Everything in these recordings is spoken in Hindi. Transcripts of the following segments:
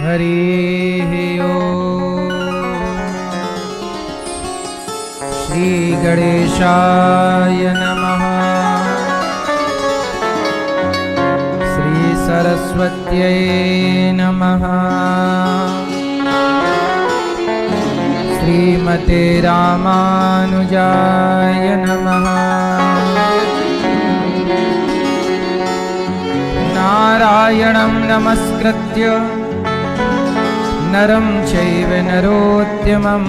हरि ओम। श्री गणेशाय नमः। श्री सरस्वत्यै नमः। श्रीमते रामानुजाय नमः। नारायणं नमस्कृत्य नरं चैव नरोत्तमं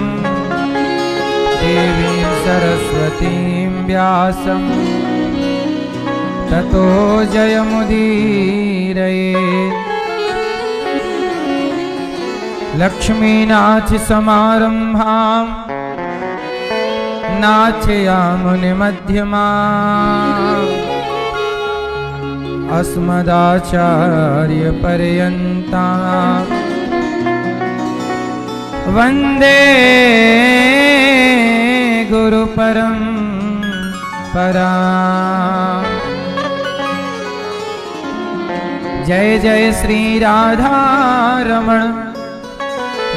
देवीं सरस्वतीं व्यासं ततो जयमुदीरयेत्। लक्ष्मीनाथसमारम्भां नाथयामुनिमध्यमाम् अस्मदाचार्यपर्यन्तां वन्दे गुरुपरम्पराम्। जय जय श्री राधारमण,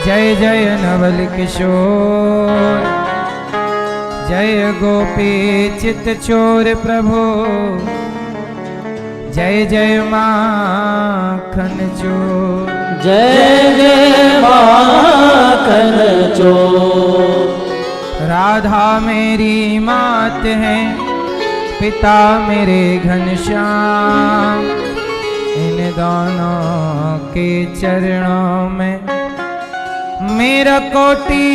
जय जय नवल किशोर, जय गोपी चित चोर प्रभु, जय जय माखन चोर। जय जय माखन चोर। राधा मेरी मात है, पिता मेरे घनश्याम, इन दोनों के चरणों में मेरा कोटि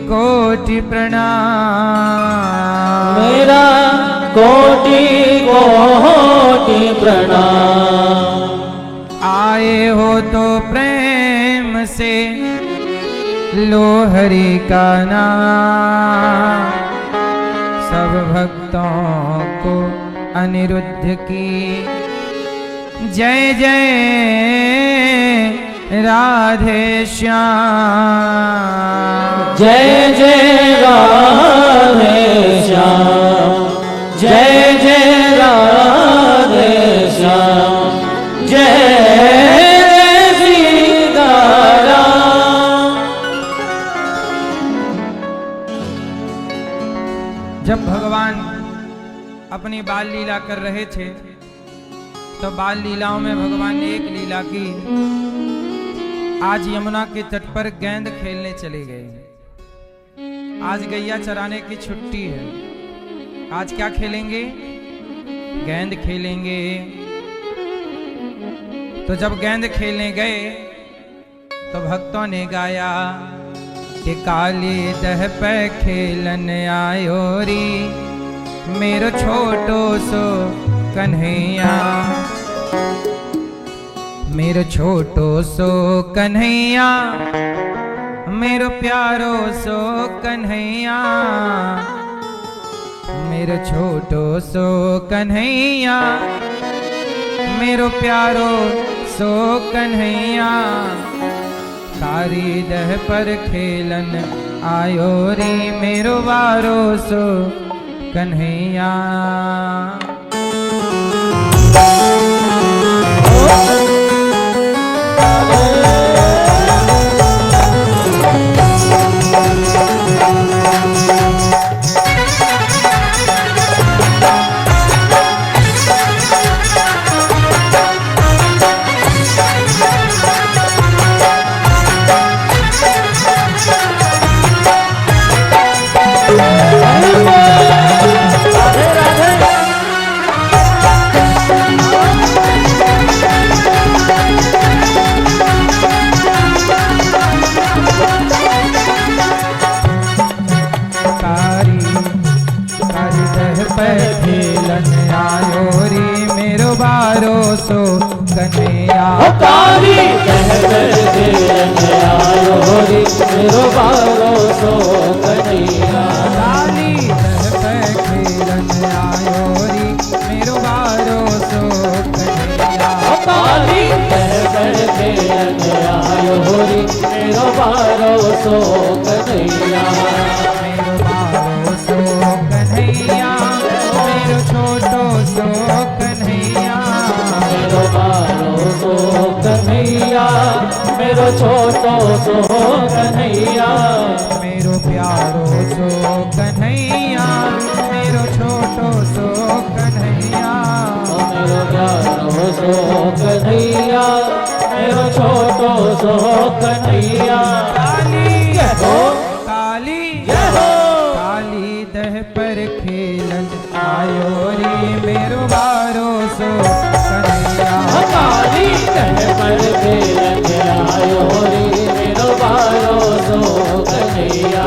कोटि प्रणाम। मेरा कोटि कोटि प्रणाम। आए हो तो प्रेम से लो हरि का नाम, सब भक्तों को अनिरुद्ध की जय जय राधे श्याम। जय जय राधे श्याम, जय जय राधे श्याम, जय सीताराम। जब भगवान अपनी बाल लीला कर रहे थे तो बाल लीलाओं में भगवान ने एक लीला की। आज यमुना के तट पर गेंद खेलने चले गए। आज गैया चराने की छुट्टी है। आज क्या खेलेंगे? गेंद खेलेंगे। तो जब गेंद खेलने गए तो भक्तों ने गाया कि काली दह पे खेलन आयो री, मेरो छोटो सो कन्हैया, मेरो छोटो सो कन्हैया, मेरो प्यारो सो कन्हैया, मेरो छोटो सो कन्हैया, मेरो प्यारो सो कन्हैया, कारी दह पर खेलन आयो रे, मेरो वारो सो कन्हैया। खेलन आयो रे, मेरो बारो सो कन्हैया, कारी दह पर खेलन आयो रे, मेरो बारो सो कन्हैया, काली दह पर खेलन आयो रे, मेरो बारो सो कन्हैया, काली दह पर खेलन आयो रे, मेरो बारो सो कन्हैया, मेरो बारो सो कन्हैया, मेरो छोटो सो कन्हैया, मेरो बारो सो कन्हैया। मेरो छोटो सो कन्हैया, मेरो प्यारो सो कन्हैया, मेरो छोटो सो कन्हैया। मेरो प्यारो सो कन्हैया, मेरो छोटो सो कन्हैया। काली जय हो, काली जय हो। काली दह पर खेलन आयो रे मेरो बारो सो कन्हैया। काली दह पर खेलन आयो रे मेरो बारो सो कन्हैया।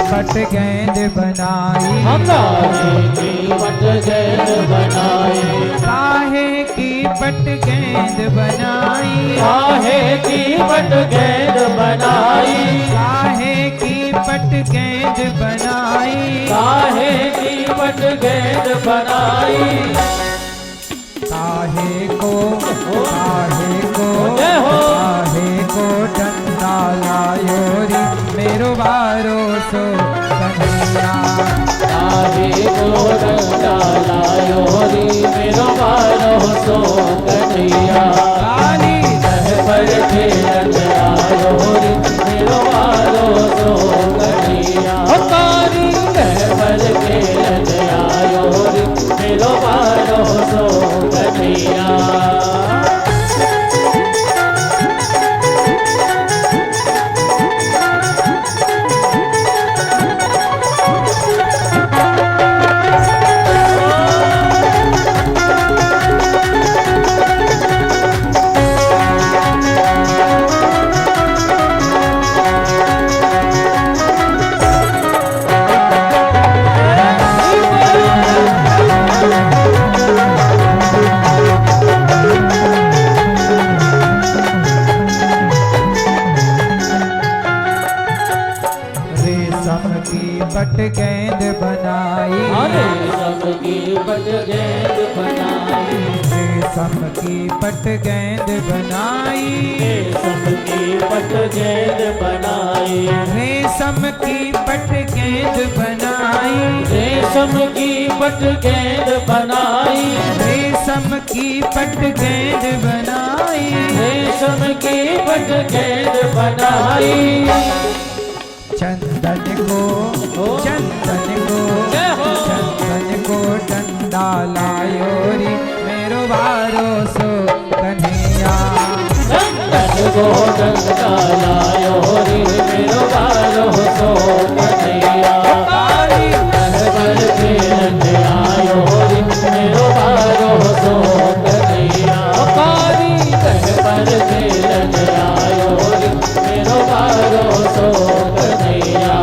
पट गेंद बनाई, काहे की पट गेंद बनाई, काहे की पट गेंद बनाई, काहे की पट गेंद बनाई, काहे की पट गेंद बनाई, काहे की पट गेंद बनाई। काहे को काहे को जय हो। काहे को डंडा लायो रे मेरो बारो सो कन्हैया। काहे को डंडा लायो रे मेरो बारो सो कन्हैया। काली दह पर खेलन आयो रे मेरो बारो सो कन्हैया। काली दह पर खेलन आयो रे मेरो बारो सो कन्हैया। रेशम की पट गेंद बनाई, सबकी पट गेंद बनाई, रेशम की पट गेंद बनाई, सबकी पट गेंद बनाई, रेशम की पट गेंद बनाई, रेशम की पट गेंद बनाई, रेशम की पट गेंद बनाई। रेशम की पट गेंद बनाई। चंदन को चंदन को जय हो। चंदन को डंडा लायो रे मेरो बारो सो कन्हैया। चंदन को डंडा लायो रे मेरो बारो सो कन्हैया। काली दह पर खेलन आयो रे मेरो बारो सो कन्हैया। काली दह पर खेलन आयो रे मेरो बारो सो कन्हैया।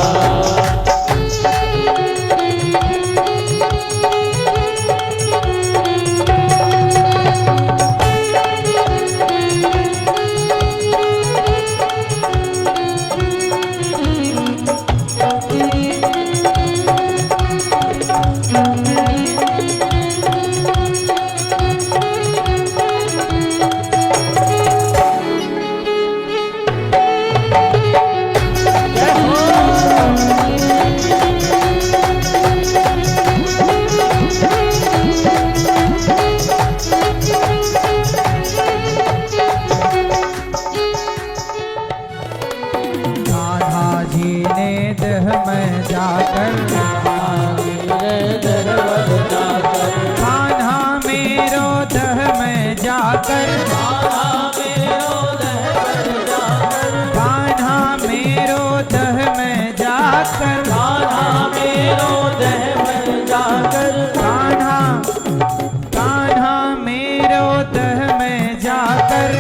कान्हा जी ने दह में जाकर, कान्हा मेरो दह में जाकर, कान्हा मेरो दह में जाकर, कान्हा कान्हा मेरो दह में जाकर,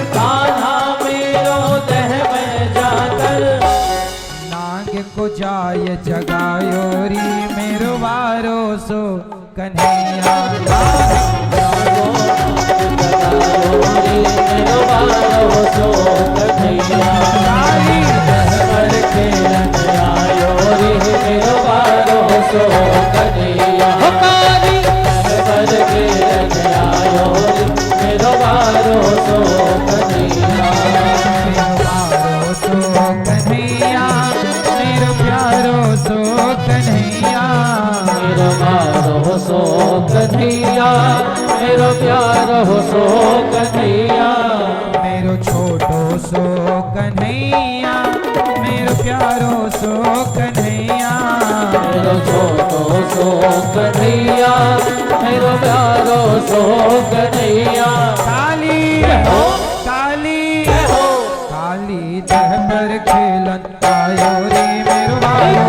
नाग को जाय जगायो री मेरो बारो सो कन्हैया। काली खेलन आयो रे सो कन्हैया, मेरो प्यारो सो कन्हैया, मेरो प्यारो सो कन्हैया, मेरो छोटो सो कन्हैया, मेरो प्यारो सो कन्हैया, मेरो छोटो सो कन्हैया, मेरो प्यारो सो कन्हैया। काली हो काली हो काली दह पर खेलन आयो रे मेरो बारो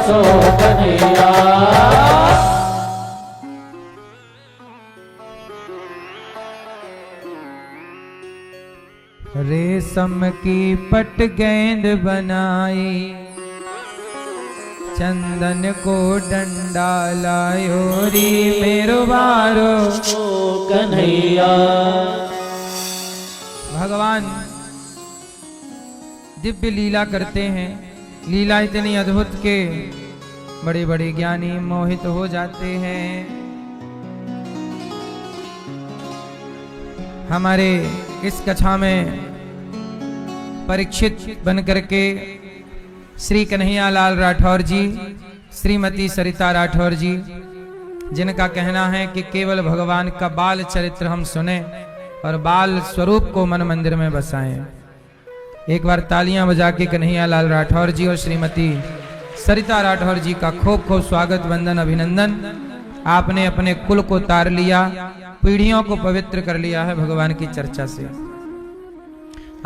सो कन्हैया, रेशम की पट गेंद बनाई, चंदन को डंडा लायो रे मेरो बारो कन्हैया। भगवान दिव्य लीला करते हैं। लीला इतनी अद्भुत के बड़े बड़े ज्ञानी मोहित हो जाते हैं। हमारे इस कथा में परीक्षित बन करके श्री कन्हैया लाल राठौर जी, श्रीमती सरिता राठौर जी, जिनका कहना है कि केवल भगवान का बाल चरित्र हम सुने और बाल स्वरूप को मन मंदिर में बसाएं। एक बार तालियां बजा के कन्हैया लाल राठौर जी और श्रीमती सरिता राठौर जी का खूब खूब स्वागत, वंदन, अभिनंदन। आपने अपने कुल को तार लिया, पीढ़ियों को पवित्र कर लिया है भगवान की चर्चा से।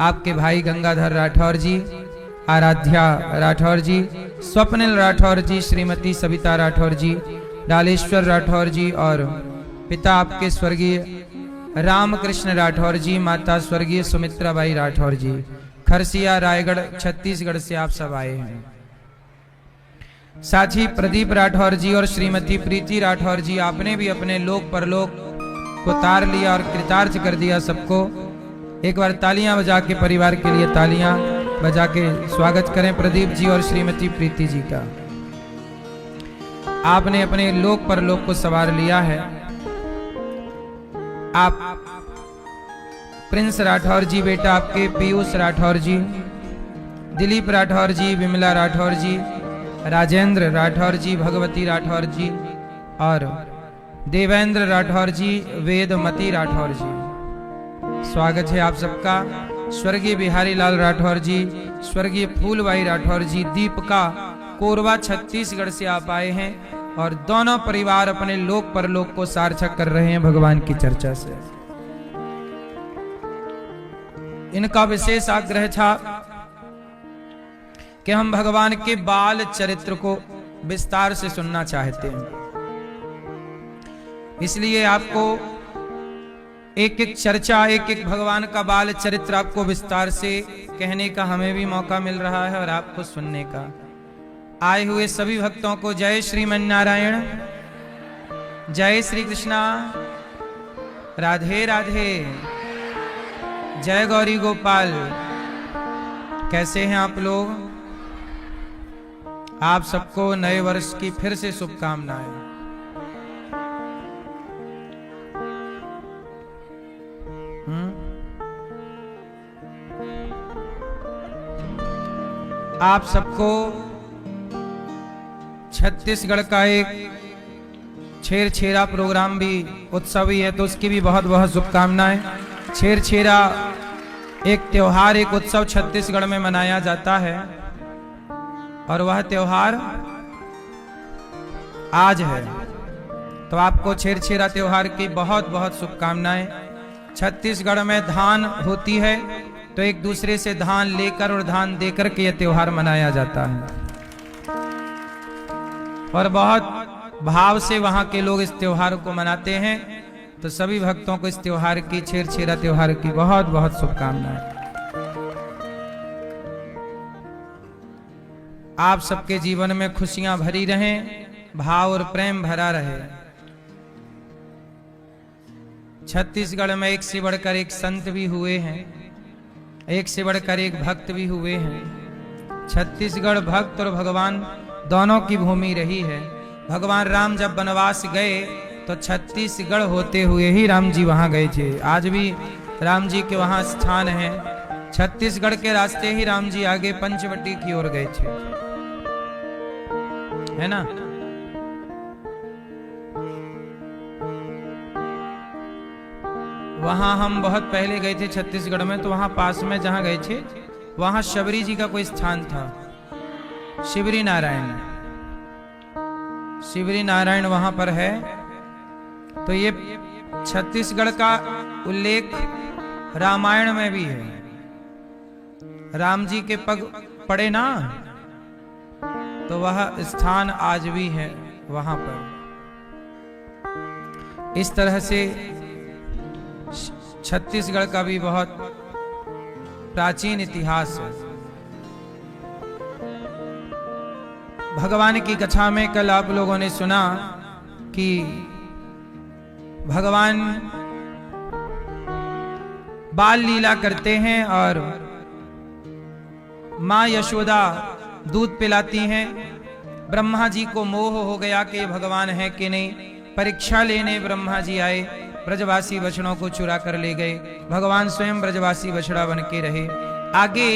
आपके भाई गंगाधर राठौर जी, आराध्या राठौर जी, स्वप्निल राठौर जी, श्रीमती सविता राठौर जी, डालेश्वर राठौर जी और पिता आपके स्वर्गीय रामकृष्ण राठौर जी, माता स्वर्गीय सुमित्राबाई राठौर जी, खरसिया रायगढ़ छत्तीसगढ़ से आप सब आए हैं। साथ ही प्रदीप राठौर जी और श्रीमती प्रीति राठौर जी, आपने भी अपने लोक परलोक को तार लिया और कृतार्थ कर दिया सबको। एक बार तालियां बजा के परिवार के लिए तालियां बजा के स्वागत करें प्रदीप जी और श्रीमती प्रीति जी का। आपने अपने लोक परलोक को सवार लिया है। आप प्रिंस राठौर जी बेटा आपके, पीयूष राठौर जी, दिलीप राठौर जी, विमला राठौर जी, राजेंद्र राठौर जी, भगवती राठौर जी और देवेंद्र राठौर जी, वेदमती राठौर जी, स्वागत है आप सबका। स्वर्गीय बिहारी लाल राठौर जी, स्वर्गीय फूलबाई राठौर जी, दीपिका कोरबा छत्तीसगढ़ से आप आए हैं और दोनों परिवार अपने लोक परलोक को सार्थक कर रहे हैं भगवान की चर्चा से। इनका विशेष आग्रह था कि हम भगवान के बाल चरित्र को विस्तार से सुनना चाहते हैं, इसलिए आपको एक एक चर्चा, एक एक भगवान का बाल चरित्र आपको विस्तार से कहने का हमें भी मौका मिल रहा है और आपको सुनने का। आए हुए सभी भक्तों को जय श्रीमन नारायण, जय श्री कृष्णा, राधे राधे, जय गौरी गोपाल। कैसे हैं आप लोग? आप सबको नए वर्ष की फिर से शुभकामनाएं। आप सबको छत्तीसगढ़ का एक छेरछेरा प्रोग्राम भी, उत्सव ही है, तो उसकी भी बहुत बहुत शुभकामनाएं। छेरछेरा एक त्योहार, एक उत्सव छत्तीसगढ़ में मनाया जाता है और वह त्योहार आज है, तो आपको छेरछेरा त्योहार की बहुत बहुत शुभकामनाएं। छत्तीसगढ़ में धान होती है तो एक दूसरे से धान लेकर और धान देकर के यह त्योहार मनाया जाता है और बहुत भाव से वहां के लोग इस त्योहार को मनाते हैं। तो सभी भक्तों को इस त्योहार की, छेरछेरा त्योहार की बहुत बहुत शुभकामनाएं। आप सबके जीवन में खुशियां भरी रहें, भाव और प्रेम भरा रहे। छत्तीसगढ़ में एक से बढ़कर एक संत भी हुए हैं, एक से बढ़कर एक भक्त भी हुए हैं। छत्तीसगढ़ भक्त और भगवान दोनों की भूमि रही है। भगवान राम जब वनवास गए तो छत्तीसगढ़ होते हुए ही राम जी वहां गए थे। आज भी राम जी के वहां स्थान है। छत्तीसगढ़ के रास्ते ही राम जी आगे पंचवटी की ओर गए थे, है ना। वहां हम बहुत पहले गए थे छत्तीसगढ़ में, तो वहां पास में जहां गए थे वहां शबरी जी का कोई स्थान था, शिवरी नारायण। शिवरी नारायण वहां पर है। तो ये छत्तीसगढ़ का उल्लेख रामायण में भी है। राम जी के पग पड़े ना, तो वह स्थान आज भी है वहां पर। इस तरह से छत्तीसगढ़ का भी बहुत प्राचीन इतिहास है। भगवान की कथा में कल आप लोगों ने सुना कि भगवान बाल लीला करते हैं और मां यशोदा दूध पिलाती हैं। ब्रह्मा जी को मोह हो गया कि भगवान है कि नहीं। परीक्षा लेने ब्रह्मा जी आए, ब्रजवासी बछड़ों को चुरा कर ले गए। भगवान स्वयं ब्रजवासी बछड़ा बन के रहे। आगे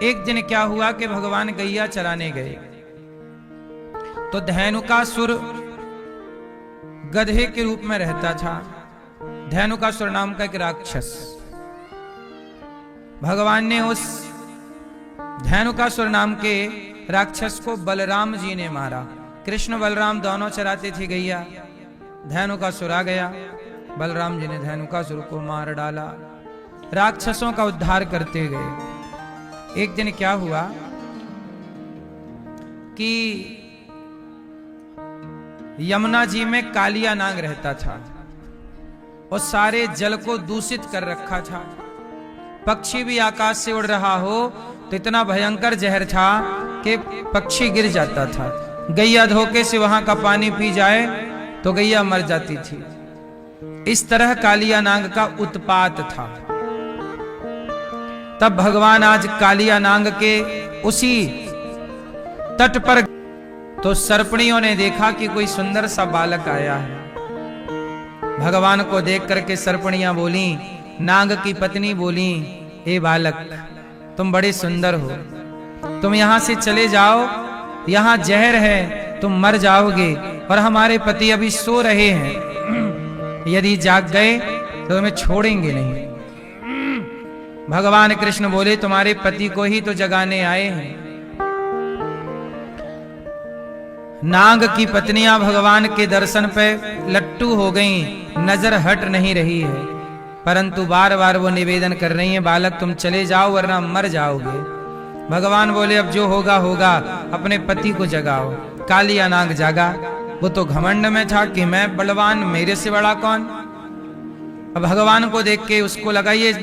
एक दिन क्या हुआ कि भगवान गैया चराने गए, तो धेनुकासुर गधे के रूप में रहता था। धेनुकासुर नाम का एक राक्षस। भगवान ने उस धेनुकासुर नाम के राक्षस को बलराम जी ने मारा। कृष्ण बलराम दोनों चराते थे गैया। धेनुकासुर आ गया, बलराम जी ने धेनुकासुर को मार डाला। राक्षसों का उद्धार करते गए। एक दिन क्या हुआ कि यमुना जी में कालिया नाग रहता था और सारे जल को दूषित कर रखा था। पक्षी भी आकाश से उड़ रहा हो तो इतना भयंकर जहर था कि पक्षी गिर जाता था। गैया धोखे से वहां का पानी पी जाए तो गैया मर जाती थी। इस तरह कालिया नाग का उत्पात था। तब भगवान आज कालिया नाग के उसी तट पर, तो सर्पणियों ने देखा कि कोई सुंदर सा बालक आया है। भगवान को देख करके सर्पणियां बोली, नाग की पत्नी बोली, ए बालक तुम बड़े सुंदर हो, तुम यहां से चले जाओ, यहां जहर है, तुम मर जाओगे और हमारे पति अभी सो रहे हैं, यदि जाग गए तो तुम्हें छोड़ेंगे नहीं। भगवान कृष्ण बोले, तुम्हारे पति को ही तो जगाने आए हैं। नाग की पत्नियां भगवान के दर्शन पे लट्टू हो गईं, नजर हट नहीं रही है, परंतु बार बार वो निवेदन कर रही हैं, बालक तुम चले जाओ वरना मर जाओगे। भगवान बोले, अब जो होगा होगा, अपने पति को जगाओ। कालिया नाग जागा। वो तो घमंड में था कि मैं बलवान, मेरे से बड़ा कौन। अब भगवान को देख के उसको लगा ये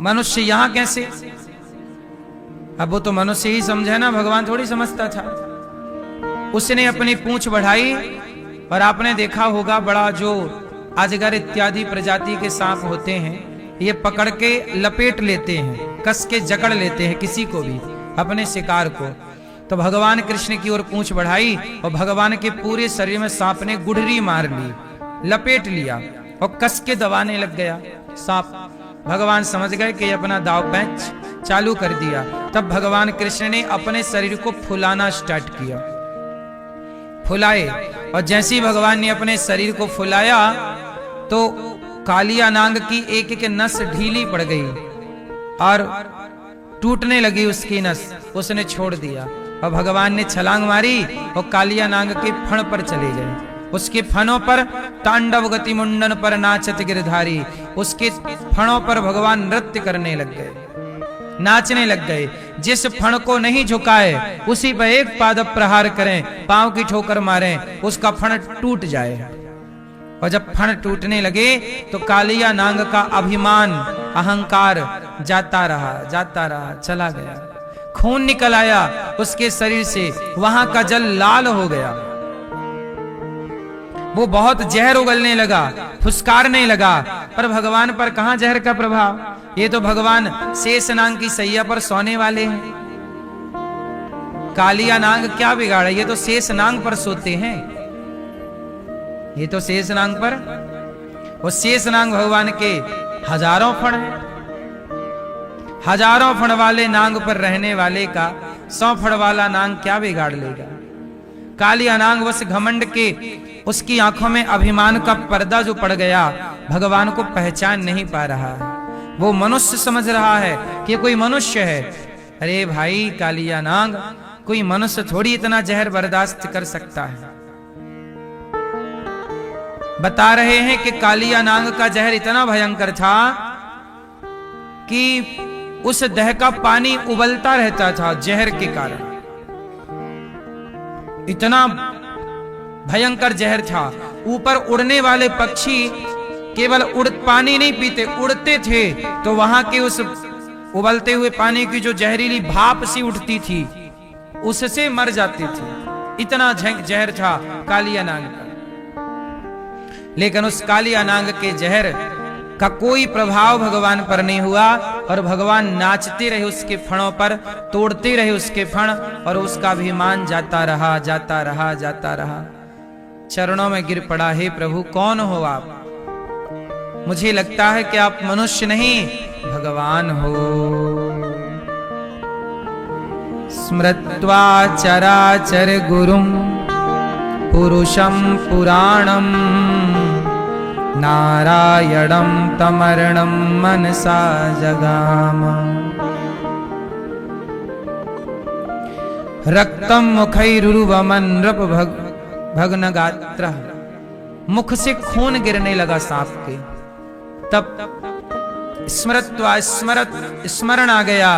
मनुष्य यहां कैसे। अब वो तो मनुष्य ही समझे ना, भगवान थोड़ी समझता था। उसने अपनी पूंछ बढ़ाई और आपने देखा होगा बड़ा जो अजगर इत्यादि प्रजाति के सांप होते हैं, ये पकड़ के लपेट लेते हैं, कस के जकड़ लेते हैं किसी को भी, अपने शिकार को। तो भगवान कृष्ण की ओर पूंछ बढ़ाई और भगवान के पूरे शरीर में सांप ने गुड़री मार ली, लपेट लिया और कस के दबाने लग गया सांप। भगवान समझ गए कि अपना दाव पैंच चालू कर दिया। तब भगवान कृष्ण ने अपने शरीर को फुलाना स्टार्ट किया। फुलाए, और जैसे ही भगवान ने अपने शरीर को फुलाया तो कालिया नाग की एक एक नस ढीली पड़ गई और टूटने लगी उसकी नस। उसने छोड़ दिया और भगवान ने छलांग मारी और कालिया नाग के फण पर चले गए। उसके फणों पर तांडव गति मुंडन पर नाचत गिरधारी, उसके फणों पर भगवान नृत्य करने लग गए, नाचने लग गए। जिस फण को नहीं झुकाए उसी पर एक पाद प्रहार करें, पांव की ठोकर मारें, उसका फण टूट जाए। और जब फण टूटने लगे तो कालिया नाग का अभिमान, अहंकार जाता रहा, चला गया। खून निकल आया उसके शरीर से, वहां का जल लाल हो गया। वो बहुत जहर उगलने लगा, फुसकारने लगा, पर भगवान पर कहां जहर का प्रभाव। ये तो भगवान शेषनाग की सैया पर सोने वाले हैं। कालिया नाग क्या बिगाड़े, ये तो शेषनाग पर सोते हैं। ये तो शेषनाग पर, वो शेषनाग भगवान के हजारों फण हैं। हजारों फण वाले नाग पर रहने वाले का 100 फण वाला नाग क्या बिगाड़ लेगा। कालिया नाग बस घमंड के, उसकी आंखों में अभिमान का पर्दा जो पड़ गया, भगवान को पहचान नहीं पा रहा है। वो मनुष्य समझ रहा है कि कोई मनुष्य है। अरे भाई कालिया नाग, कोई मनुष्य थोड़ी इतना जहर बर्दाश्त कर सकता है। बता रहे हैं कि कालिया नाग का जहर इतना भयंकर था कि उस दह का पानी उबलता रहता था जहर के कारण। इतना भयंकर जहर था। ऊपर उड़ने वाले पक्षी केवल पानी नहीं पीते, उड़ते थे तो वहां के उस उबलते हुए पानी की जो जहरीली भाप सी उठती थी, उससे मर जाते थे। इतना जहर था कालिया नाग का। लेकिन उस कालिया नाग के जहर का कोई प्रभाव भगवान पर नहीं हुआ, और भगवान नाचते रहे उसके फणों पर, तोड़ते रहे उसके फण, और उसका अभिमान जाता रहा, जाता रहा, जाता रहा। चरणों में गिर पड़ा, हे प्रभु कौन हो आप? मुझे लगता है कि आप मनुष्य नहीं भगवान हो। स्मृत्वा चराचर गुरुं पुरुषं पुराणं नारायणं तमर्णं मनसा जगाम। रक्तं मुखैरुरुवमन् नृप भग्न गात्र। मुख से खून गिरने लगा सांप के। तब स्मरण आ गया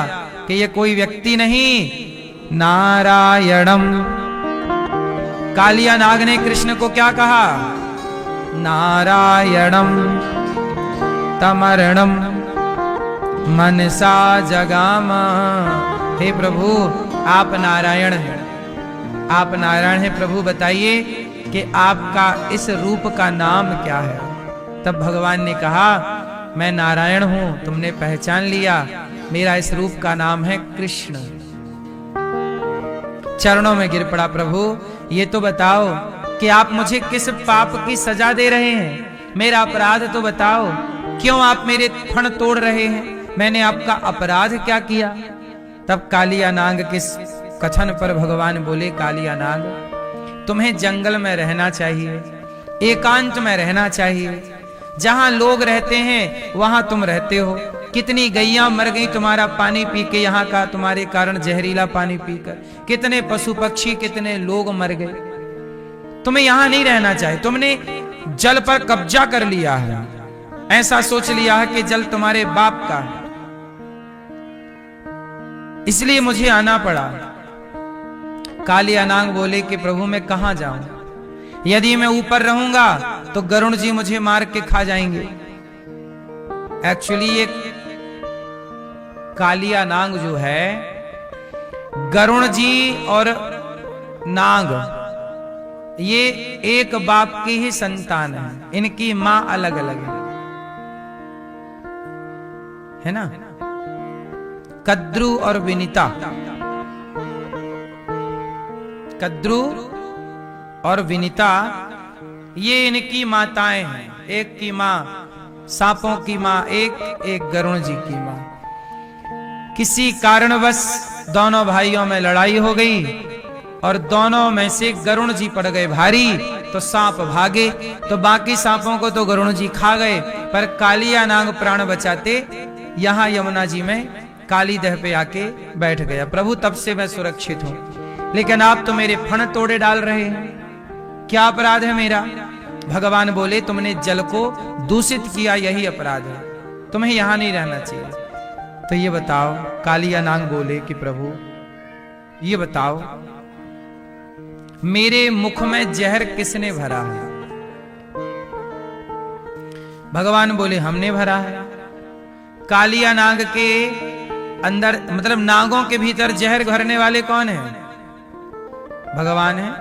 कि ये कोई व्यक्ति नहीं, नारायणम। कालिया नाग ने कृष्ण को क्या कहा? नारायणम तमर्णम मनसा जगामा। हे प्रभु आप नारायण हैं, आप नारायण हैं। प्रभु बताइए कि आपका इस रूप का नाम क्या है? तब भगवान ने कहा, मैं नारायण हूं, तुमने पहचान लिया, मेरा इस रूप का नाम है कृष्ण। चरणों में गिर पड़ा, प्रभु ये तो बताओ कि आप मुझे किस पाप की सजा दे रहे हैं? मेरा अपराध तो बताओ, क्यों आप मेरे फण तोड़ रहे हैं? मैंने आपका अपराध क्या किया? तब कालिया नाग के कथन पर भगवान बोले, कालिया नाग तुम्हें जंगल में रहना चाहिए, एकांत में रहना चाहिए। जहां लोग रहते हैं वहां तुम रहते हो। कितनी गैया मर गई तुम्हारा पानी पी के, यहाँ का तुम्हारे कारण जहरीला पानी पीकर। कितने पशु पक्षी, कितने लोग मर गए। तुम्हें यहां नहीं रहना चाहिए। तुमने जल पर कब्जा कर लिया है, ऐसा सोच लिया है कि जल तुम्हारे बाप का है, इसलिए मुझे आना पड़ा। कालिया नाग बोले कि प्रभु मैं कहां जाऊं? यदि मैं ऊपर रहूंगा तो गरुण जी मुझे मार के खा जाएंगे। एक्चुअली ये कालिया नाग जो है, गरुण जी और नाग ये एक बाप की ही संतान है। इनकी मां अलग अलग है ना? कद्रु और विनीता। कद्रु और विनीता ये इनकी माताएं हैं। एक की मां सांपों की मां, एक गरुण जी की मां। किसी कारणवश दोनों भाइयों में लड़ाई हो गई और दोनों में से गरुण जी पड़ गए भारी, तो सांप भागे, तो बाकी सांपों को तो गरुण जी खा गए, पर कालिया नाग प्राण बचाते यहां यमुना जी में काली दह पे आके बैठ गया। प्रभु तब से मैं सुरक्षित हूं, लेकिन आप तो मेरे फण तोड़े डाल रहे हैं। क्या अपराध है मेरा? भगवान बोले, तुमने जल को दूषित किया, यही अपराध है, तुम्हें यहां नहीं रहना चाहिए। तो ये बताओ, कालिया नाग बोले कि प्रभु ये बताओ, मेरे मुख में जहर किसने भरा है? भगवान बोले, हमने भरा है। कालिया नाग के अंदर, मतलब नागों के भीतर जहर भरने वाले कौन है? भगवान है।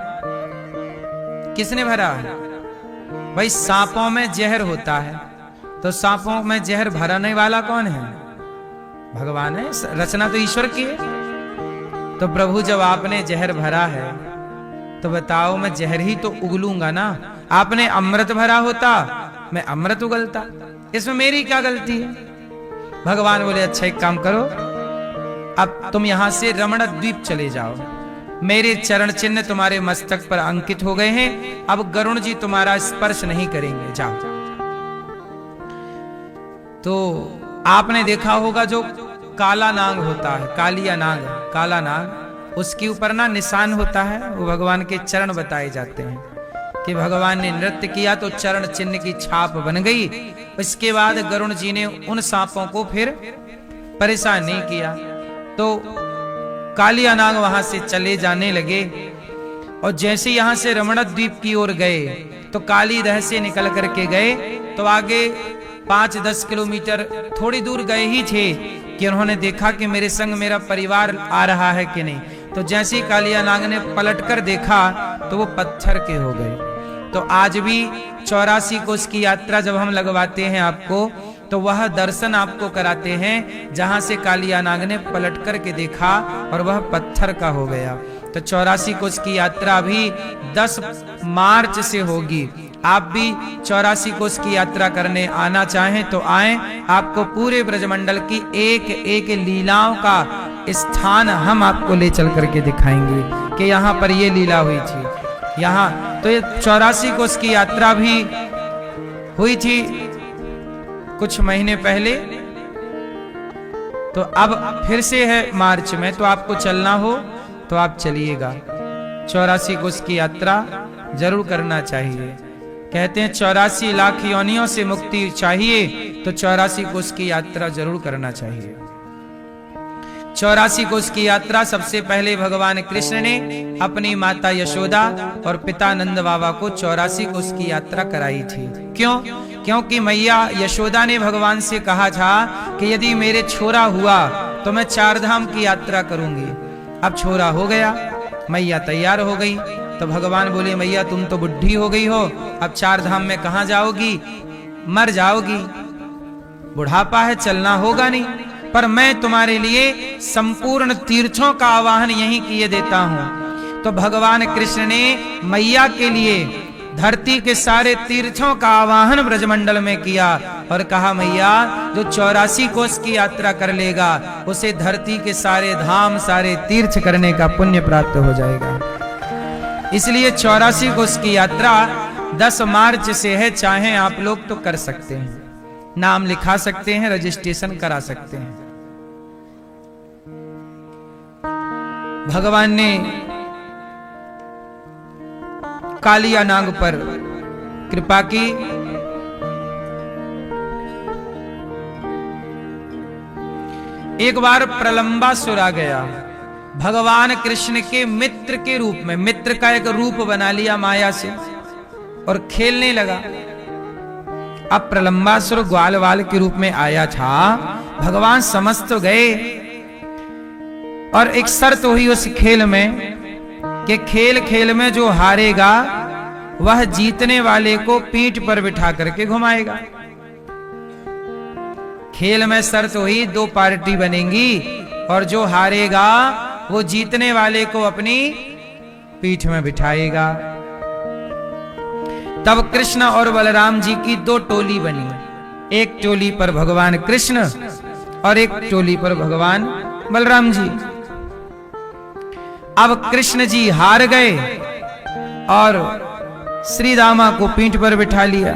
किसने भरा है? भाई सांपों में जहर होता है, तो सांपों में जहर भराने वाला कौन है? भगवान है। रचना तो ईश्वर की है। तो प्रभु जब आपने जहर भरा है तो बताओ, मैं जहर ही तो उगलूंगा ना। आपने अमृत भरा होता, मैं अमृत उगलता, इसमें मेरी क्या गलती है? भगवान बोले अच्छा एक काम करो, अब तुम यहां से रमण द्वीप चले जाओ, मेरे चरण चिन्ह तुम्हारे मस्तक पर अंकित हो गए हैं, अब गरुण जी तुम्हारा स्पर्श नहीं करेंगे, जाओ। तो आपने देखा होगा जो काला नाग होता है, कालिया नाग, काला नाग, उसके ऊपर ना निशान होता है, वो भगवान के चरण बताए जाते हैं कि भगवान ने नृत्य किया तो चरण चिन्ह की छाप बन गई। इसके बाद गरुण जी ने उन सांपों को फिर परेशान नहीं किया। तो कालिया नाग वहां से चले जाने लगे और जैसे यहां से रमण द्वीप की ओर गए तो काली दह से निकल करके गए, तो आगे 5-10 किलोमीटर थोड़ी दूर गए ही थे कि उन्होंने देखा कि मेरे संग मेरा परिवार आ रहा है कि नहीं। तो जैसे ही कालिया नाग ने पलटकर देखा तो वो पत्थर के हो गए। तो आज भी 84 कोस की यात्रा जब हम लगवाते हैं आपको, तो वह दर्शन आपको कराते हैं जहां से कालिया नाग ने पलट करके देखा और वह पत्थर का हो गया। तो 84 कोस की यात्रा भी 10 मार्च से होगी। आप भी 84 कोस की यात्रा करने आना चाहें तो आएं, आपको पूरे ब्रजमंडल की एक एक लीलाओं का स्थान हम आपको ले चल करके दिखाएंगे कि यहाँ पर ये लीला हुई थी। यहाँ तो ये 84 कोस की यात्रा भी हुई थी कुछ महीने पहले, तो अब फिर से है मार्च में, तो आपको चलना हो तो आप चलिएगा। 84 कोस की यात्रा जरूर करना चाहिए। कहते हैं 84 लाख योनियों से मुक्ति चाहिए तो 84 कोस की यात्रा जरूर करना चाहिए। 84 कोस की यात्रा सबसे पहले भगवान कृष्ण ने अपनी माता यशोदा और पिता नंद बाबा को 84 कोस की यात्रा कराई थी। क्यों? क्योंकि मैया यशोदा ने भगवान से कहा था कि यदि मेरे छोरा हुआ तो मैं 4 धाम की यात्रा करूंगी। अब छोरा हो गया, मैया तैयार हो गई, तो भगवान बोले मैया तुम तो बुढ़ी हो गई हो, अब 4 धाम में कहां जाओगी, मर जाओगी, बुढ़ापा है, चलना होगा नहीं, पर मैं तुम्हारे लिए संपूर्ण तीर्थों का आवाहन यहीं किए देता हूं। तो भगवान कृष्ण ने मैया के लिए धरती के सारे तीर्थों का आवाहन ब्रजमंडल में किया और कहा मैया जो 84 कोस की यात्रा कर लेगा उसे धरती के सारे धाम सारे तीर्थ करने का पुण्य प्राप्त हो जाएगा। इसलिए 84 कोस की यात्रा 10 मार्च से है, चाहे आप लोग तो कर सकते हैं, नाम लिखा सकते हैं, रजिस्ट्रेशन करा सकते हैं। भगवान ने कालिया नाग पर कृपा की। एक बार प्रलंबासुर आ गया, भगवान कृष्ण के मित्र के रूप में, मित्र का एक रूप बना लिया माया से और खेलने लगा। अब प्रलंबासुर ग्वालवाल के रूप में आया था, भगवान समझ तो गए और एक शर्त हुई उस खेल में कि खेल खेल में जो हारेगा वह जीतने वाले को पीठ पर बिठा करके घुमाएगा। खेल में शर्त हुई 2 पार्टी बनेंगी और जो हारेगा वो जीतने वाले को अपनी पीठ में बिठाएगा। तब कृष्ण और बलराम जी की 2 टोली बनी, एक टोली पर भगवान कृष्ण और एक टोली पर भगवान बलराम जी। अब कृष्ण जी हार गए और श्री रामा को पीठ पर बिठा लिया।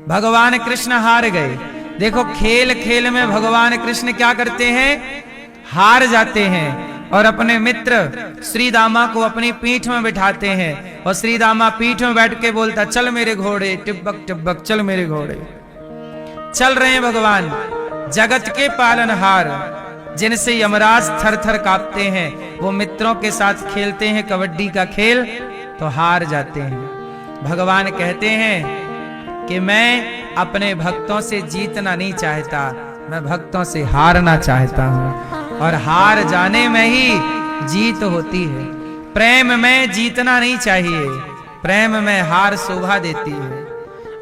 भगवान कृष्ण हार गए। देखो खेल खेल में भगवान कृष्ण क्या करते हैं, हार जाते हैं और अपने मित्र श्री दामा को अपनी पीठ में बिठाते हैं और श्री दामा पीठ में बैठ के बोलता चल मेरे घोड़े टिब्बक टिब्बक, चल मेरे घोड़े। चल रहे हैं भगवान, जगत के पालनहार जिनसे यमराज थर थर कांपते हैं, वो मित्रों के साथ खेलते हैं कबड्डी का खेल तो हार जाते हैं। भगवान कहते हैं कि मैं अपने भक्तों से जीतना नहीं चाहता, मैं भक्तों से हारना चाहता हूं और हार जाने में ही जीत होती है। प्रेम में जीतना नहीं चाहिए, प्रेम में हार शोभा देती है।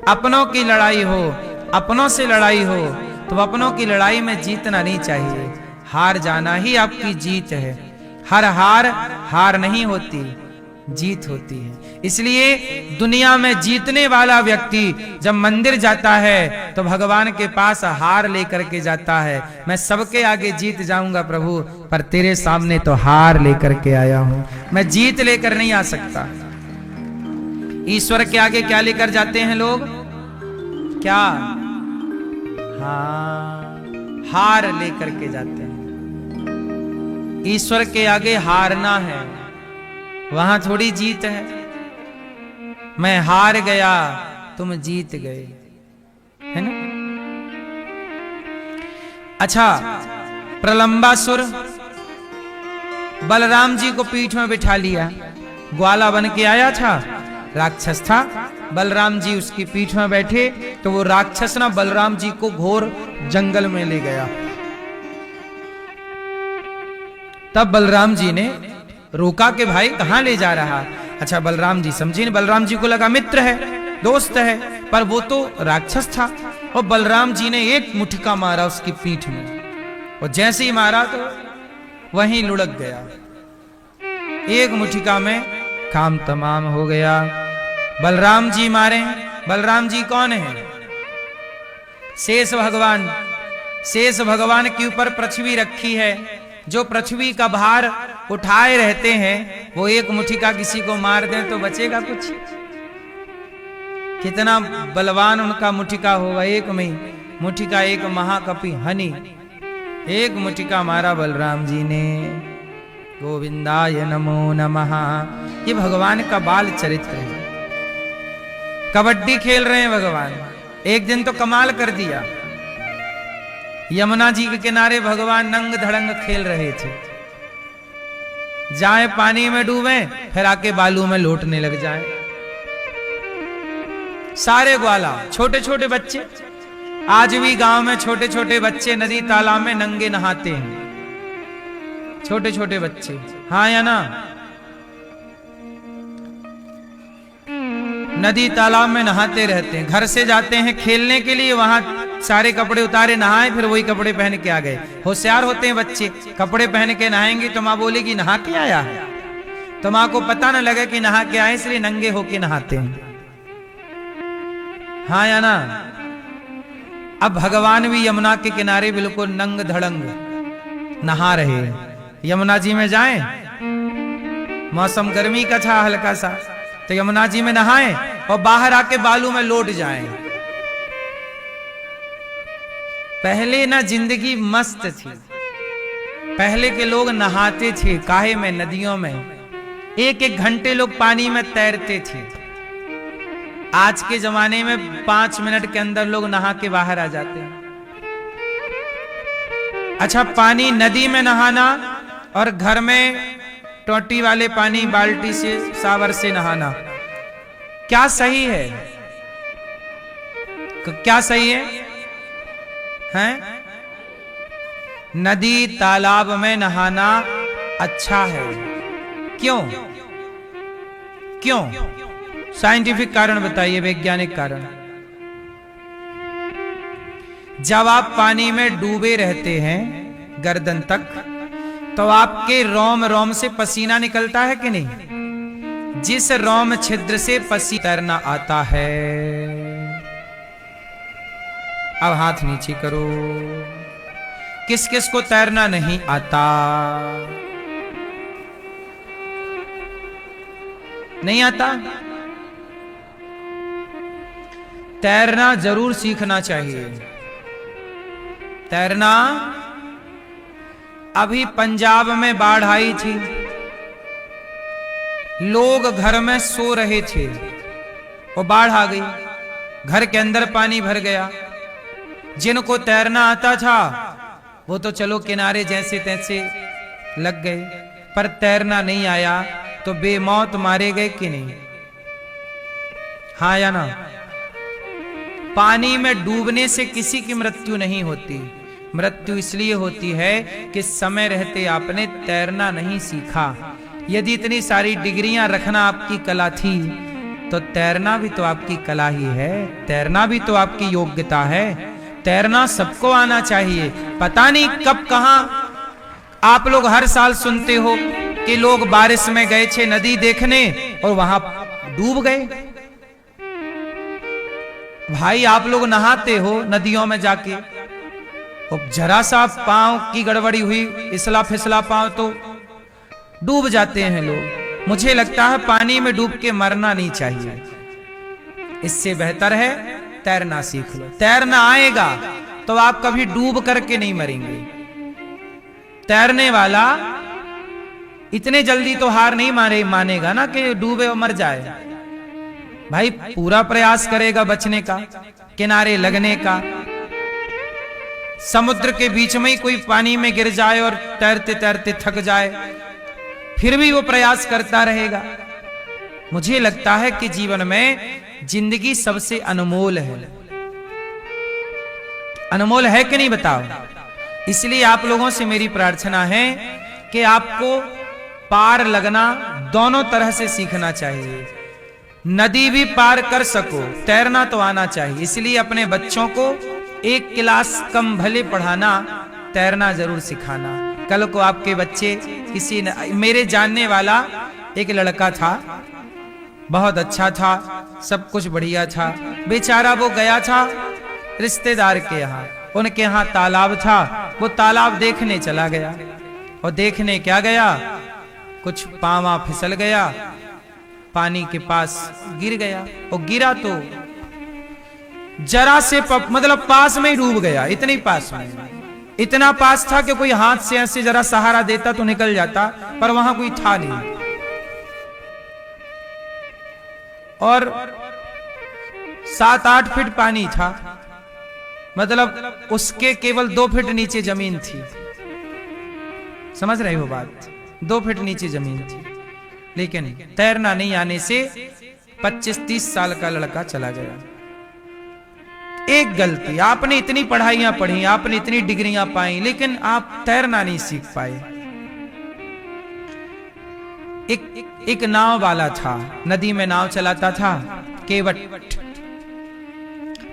अपनों की लड़ाई हो, अपनों से लड़ाई हो तो अपनों की लड़ाई में जीतना नहीं चाहिए, हार जाना ही आपकी जीत है। हर हार नहीं होती, जीत होती है। इसलिए दुनिया में जीतने वाला व्यक्ति जब मंदिर जाता है तो भगवान के पास हार लेकर के जाता है। मैं सबके आगे जीत जाऊंगा प्रभु, पर तेरे सामने तो हार लेकर के आया हूं, मैं जीत लेकर नहीं आ सकता। ईश्वर के आगे क्या लेकर जाते हैं लोग? क्या? हार लेकर के जाते हैं। ईश्वर के आगे हारना है, वहां थोड़ी जीत है। मैं हार गया, तुम जीत गए, है ना? अच्छा, प्रलंबासुर बलराम जी को पीठ में बिठा लिया, ग्वाला बन के आया था, राक्षस था। बलराम जी उसकी पीठ में बैठे तो वो राक्षस ना बलराम जी को घोर जंगल में ले गया। तब बलराम जी ने रोका कि भाई कहां ले जा रहा? अच्छा, बलराम जी समझे नहीं, बलराम जी को लगा मित्र है, दोस्त है, पर वो तो राक्षस था। और बलराम जी ने एक मुठका मारा उसकी पीठ में, और जैसे ही मारा तो वहीं लुढ़क गया। एक मुठका में काम तमाम हो गया। बलराम जी मारे। बलराम जी कौन है? शेष भगवान। शेष भगवान के ऊपर पृथ्वी रखी है, जो पृथ्वी का भार उठाए रहते हैं। वो एक मुठिका किसी को मार दें तो बचेगा कुछ? कितना बलवान उनका मुठिका होगा। एक में मुठिका, एक महाकपि हनि, एक मुठिका मारा बलराम जी ने। गोविंदाय नमो नमः। ये भगवान का बाल चरित्र है। कबड्डी खेल रहे हैं भगवान। एक दिन तो कमाल कर दिया, यमुना जी के किनारे भगवान नंग धड़ंग खेल रहे थे। जाए पानी में डूबे, फिर आके बालू में लौटने लग जाए। सारे ग्वाला, छोटे छोटे बच्चे, आज भी गांव में छोटे छोटे बच्चे नदी तालाब में नंगे नहाते हैं। छोटे छोटे बच्चे, हाँ या ना? नदी तालाब में नहाते रहते हैं। घर से जाते हैं खेलने के लिए, वहां सारे कपड़े उतारे, नहाए, फिर वही कपड़े पहन के आ गए। होशियार होते हैं बच्चे, कपड़े पहन के नहाएंगे तो माँ बोलेगी नहा के आया है, तो माँ को पता न लगे कि नहा के आए, इसलिए नंगे होके नहाते हैं, हाँ या ना? अब भगवान भी यमुना के किनारे बिल्कुल नंग धड़ंग नहा रहे हैं। यमुना जी में जाएं, मौसम गर्मी का था हल्का सा, तो यमुना जी में नहाएं और बाहर आके बालू में लौट जाएं। पहले ना जिंदगी मस्त थी। पहले के लोग नहाते थे काहे में? नदियों में। एक एक घंटे लोग पानी में तैरते थे। आज के जमाने में 5 मिनट के अंदर लोग नहा के बाहर आ जाते हैं। अच्छा, पानी नदी में नहाना और घर में टोटी वाले पानी बाल्टी से सावर से नहाना, क्या सही है? क्या सही है? हैं? नदी तालाब में नहाना अच्छा है। क्यों? क्यों? साइंटिफिक कारण बताइए, वैज्ञानिक कारण। जब आप पानी में डूबे रहते हैं गर्दन तक, तो आपके रोम रोम से पसीना निकलता है कि नहीं? जिस रोम छिद्र से पसीना तैरना आता है, अब हाथ नीचे करो। किस किस को तैरना नहीं आता? नहीं आता? तैरना जरूर सीखना चाहिए। तैरना, अभी पंजाब में बाढ़ आई थी, लोग घर में सो रहे थे और बाढ़ आ गई, घर के अंदर पानी भर गया। जिनको तैरना आता था वो तो चलो किनारे जैसे तैसे लग गए, पर तैरना नहीं आया तो बेमौत मारे गए कि नहीं? हाँ या ना? पानी में डूबने से किसी की मृत्यु नहीं होती। मृत्यु इसलिए होती है कि समय रहते आपने तैरना नहीं सीखा। यदि इतनी सारी डिग्रियां रखना आपकी कला थी तो तैरना भी तो आपकी कला ही है, तैरना भी तो आपकी योग्यता है। तैरना सबको आना चाहिए। पता नहीं कब कहां आप लोग हर साल सुनते हो कि लोग बारिश में गए थे नदी देखने और वहां डूब गए। भाई आप लोग नहाते हो नदियों में जाके, और जरा सा पांव की गड़बड़ी हुई, फिसला फिसला पांव तो डूब जाते हैं लोग। मुझे लगता है पानी में डूब के मरना नहीं चाहिए, इससे बेहतर है तैरना सीख लो। तैरना आएगा तो आप कभी डूब करके नहीं मरेंगे। तैरने वाला इतने जल्दी तो हार नहीं मानेगा ना कि डूबे और मर जाए। भाई पूरा प्रयास करेगा बचने का, किनारे लगने का। समुद्र के बीच में ही कोई पानी में गिर जाए और तैरते तैरते थक जाए, फिर भी वो प्रयास करता रहेगा। मुझे लगता है कि जीवन में जिंदगी सबसे अनमोल है। अनमोल है कि नहीं बताओ? इसलिए आप लोगों से मेरी प्रार्थना है कि आपको पार लगना दोनों तरह से सीखना चाहिए। नदी भी पार कर सको, तैरना तो आना चाहिए। इसलिए अपने बच्चों को एक क्लास कम भले पढ़ाना, तैरना जरूर सिखाना। कल को आपके बच्चे किसी मेरे जानने वाला एक लड़का था, बहुत अच्छा था, सब कुछ बढ़िया था। बेचारा वो गया था रिश्तेदार के यहाँ, उनके यहाँ तालाब था, वो तालाब देखने चला गया। और देखने क्या गया, कुछ पावा फिसल गया, पानी के पास गिर गया। और गिरा तो जरा से मतलब पास में ही डूब गया। इतने ही पास में, इतना पास था कि कोई हाथ से ऐसे जरा सहारा देता तो निकल जाता, पर वहां कोई था नहीं। और 7-8 फीट पानी था, मतलब उसके केवल 2 फीट नीचे जमीन थी। समझ रहे हो बात? 2 फीट नीचे जमीन थी। लेकिन तैरना नहीं आने से 25-30 साल का लड़का चला गया। एक गलती, आपने इतनी पढ़ाइयां पढ़ी, आपने इतनी डिग्रियां पाई, लेकिन आप तैरना नहीं सीख पाए। एक नाव वाला था, नदी में नाव चलाता था, केवट।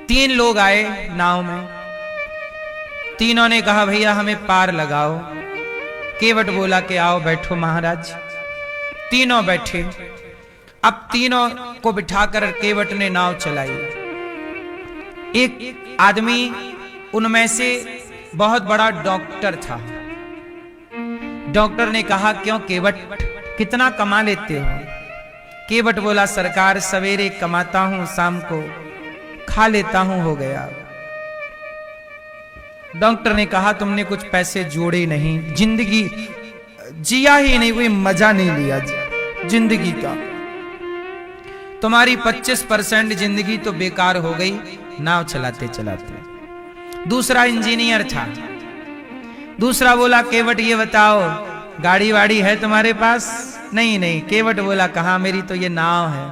3 लोग आए नाव में, तीनों ने कहा भैया हमें पार लगाओ। केवट बोला कि आओ बैठो महाराज। तीनों बैठे। अब तीनों को बिठाकर केवट ने नाव चलाई। एक आदमी उनमें से बहुत बड़ा डॉक्टर था। डॉक्टर ने कहा क्यों केवट, कितना कमा लेते हो? केवट बोला सरकार सवेरे कमाता हूं, शाम को खा लेता हूं, हो गया। डॉक्टर ने कहा तुमने कुछ पैसे जोड़े नहीं, जिंदगी जिया ही नहीं, कोई मजा नहीं लिया जिंदगी का। तुम्हारी 25% जिंदगी तो बेकार हो गई नाव चलाते चलाते। दूसरा इंजीनियर था। दूसरा बोला केवट ये बताओ गाड़ी वाड़ी है तुम्हारे पास? नहीं नहीं। केवट बोला कहां, मेरी तो ये नाव है।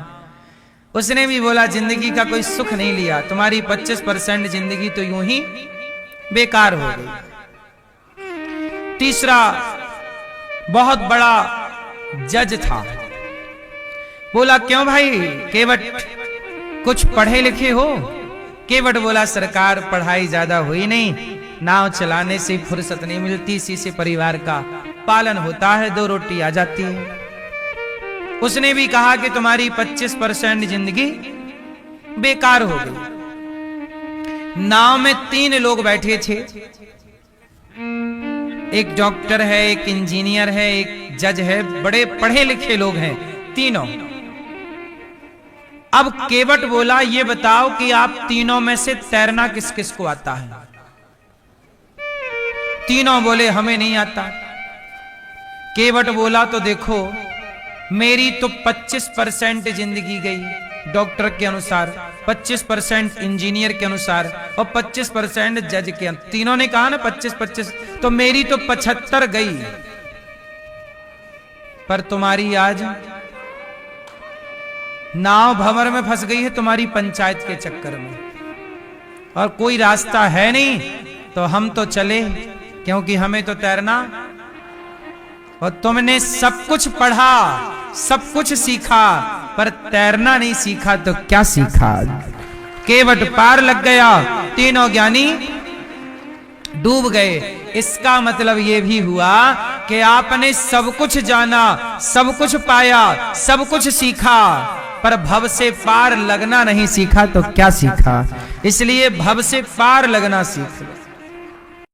उसने भी बोला जिंदगी का कोई सुख नहीं लिया, तुम्हारी 25% जिंदगी तो यूं ही बेकार हो गई। तीसरा बहुत बड़ा जज था। बोला क्यों भाई केवट, कुछ पढ़े लिखे हो? केवट बोला सरकार पढ़ाई ज्यादा हुई नहीं, नाव चलाने से फुर्सत नहीं मिलती, इसी से परिवार का पालन होता है, 2 रोटी आ जाती है। उसने भी कहा कि तुम्हारी 25% जिंदगी बेकार हो गई। नाव में 3 लोग बैठे थे, एक डॉक्टर है, एक इंजीनियर है, एक जज है, बड़े पढ़े लिखे लोग हैं तीनों। अब केवट बोला ये बताओ कि आप तीनों में से तैरना किस किस को आता है? तीनों बोले हमें नहीं आता। केवट बोला तो देखो मेरी तो 25% जिंदगी गई डॉक्टर के अनुसार, 25% इंजीनियर के अनुसार और 25% जज के। तीनों ने कहा ना 25-25, तो मेरी तो 75 गई। पर तुम्हारी आज नाव भंवर में फंस गई है तुम्हारी पंचायत के चक्कर में, और कोई रास्ता है नहीं, तो हम तो चले क्योंकि हमें तो तैरना। और तुमने सब कुछ पढ़ा, सब कुछ सीखा, पर तैरना नहीं सीखा तो क्या सीखा। केवट पार लग गया, तीनों ज्ञानी डूब गए। इसका मतलब ये भी हुआ कि आपने सब कुछ जाना, सब कुछ पाया, सब कुछ सीखा, पर भव से पार लगना नहीं सीखा तो क्या सीखा। इसलिए भव से पार लगना सीख लो।